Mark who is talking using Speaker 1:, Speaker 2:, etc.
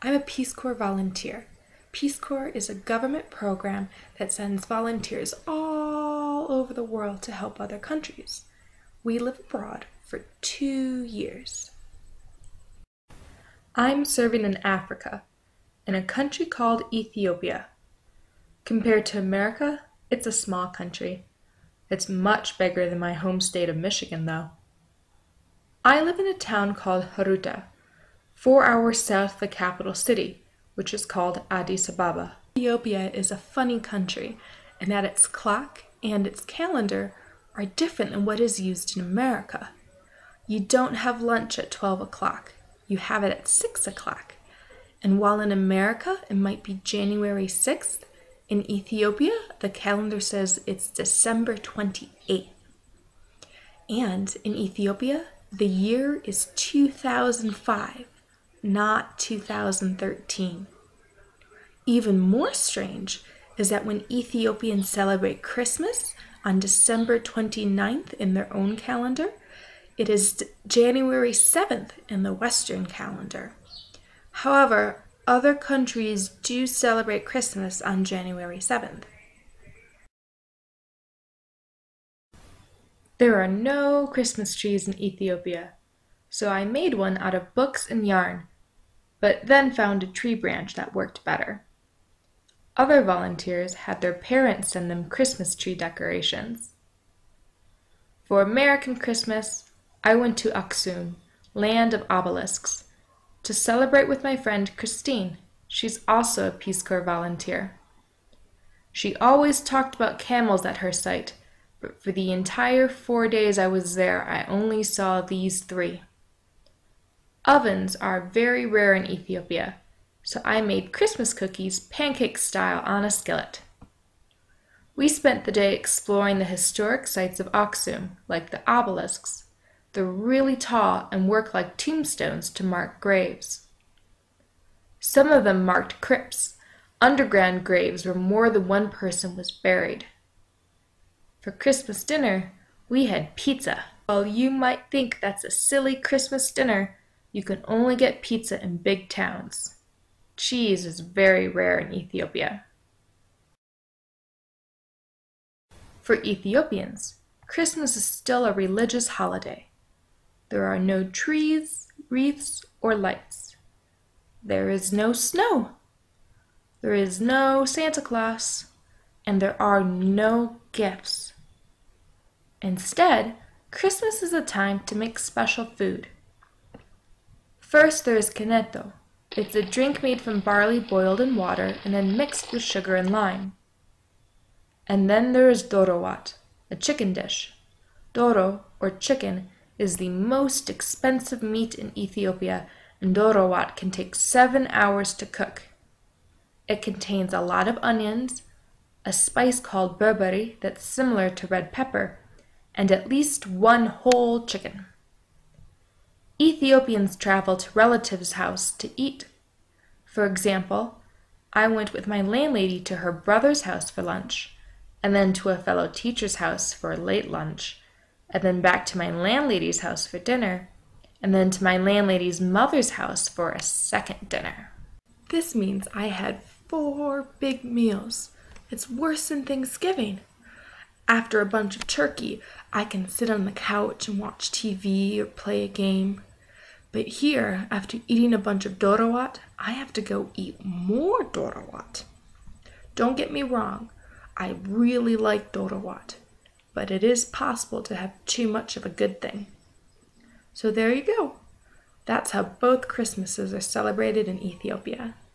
Speaker 1: I'm a Peace Corps volunteer. Peace Corps is a government program that sends volunteers all over the world to help other countries. We live abroad for 2 years. I'm serving in Africa, in a country called Ethiopia. Compared to America, it's a small country. It's much bigger than my home state of Michigan, though. I live in a town called Haruta, 4 hours south of the capital city, which is called Addis Ababa. Ethiopia is a funny country, and that its clock and its calendar are different than what is used in America. You don't have lunch at 12 o'clock. You have it at 6 o'clock. And while in America it might be January 6th, in Ethiopia the calendar says it's December 28th. And in Ethiopia, the year is 2005, not 2013. Even more strange is that when Ethiopians celebrate Christmas on December 29th in their own calendar, it is January 7th in the Western calendar. However, other countries do celebrate Christmas on January 7th. There are no Christmas trees in Ethiopia, so I made one out of books and yarn, but then found a tree branch that worked better. Other volunteers had their parents send them Christmas tree decorations. For American Christmas, I went to Aksum, land of obelisks, to celebrate with my friend Christine. She's also a Peace Corps volunteer. She always talked about camels at her site, but for the entire 4 days I was there, I only saw these 3. Ovens are very rare in Ethiopia, so I made Christmas cookies pancake style on a skillet. We spent the day exploring the historic sites of Aksum, like the obelisks. They're really tall and work like tombstones to mark graves. Some of them marked crypts, underground graves where more than one person was buried. For Christmas dinner, we had pizza. While you might think that's a silly Christmas dinner, you can only get pizza in big towns. Cheese is very rare in Ethiopia. For Ethiopians, Christmas is still a religious holiday. There are no trees, wreaths, or lights. There is no snow. There is no Santa Claus, and there are no gifts. Instead, Christmas is a time to make special food. First, there is kineto. It's a drink made from barley boiled in water and then mixed with sugar and lime. And then there is dorowat, a chicken dish. Doro, or chicken, is the most expensive meat in Ethiopia, and dorowat can take 7 hours to cook. It contains a lot of onions, a spice called berberi that's similar to red pepper, and at least 1 whole chicken. Ethiopians travel to relatives' house to eat. For example, I went with my landlady to her brother's house for lunch, and then to a fellow teacher's house for a late lunch, and then back to my landlady's house for dinner, and then to my landlady's mother's house for a second dinner. This means I had 4 big meals. It's worse than Thanksgiving. After a bunch of turkey, I can sit on the couch and watch TV or play a game. But here, after eating a bunch of dorowat, I have to go eat more dorowat. Don't get me wrong, I really like dorowat, but it is possible to have too much of a good thing. So there you go. That's how both Christmases are celebrated in Ethiopia.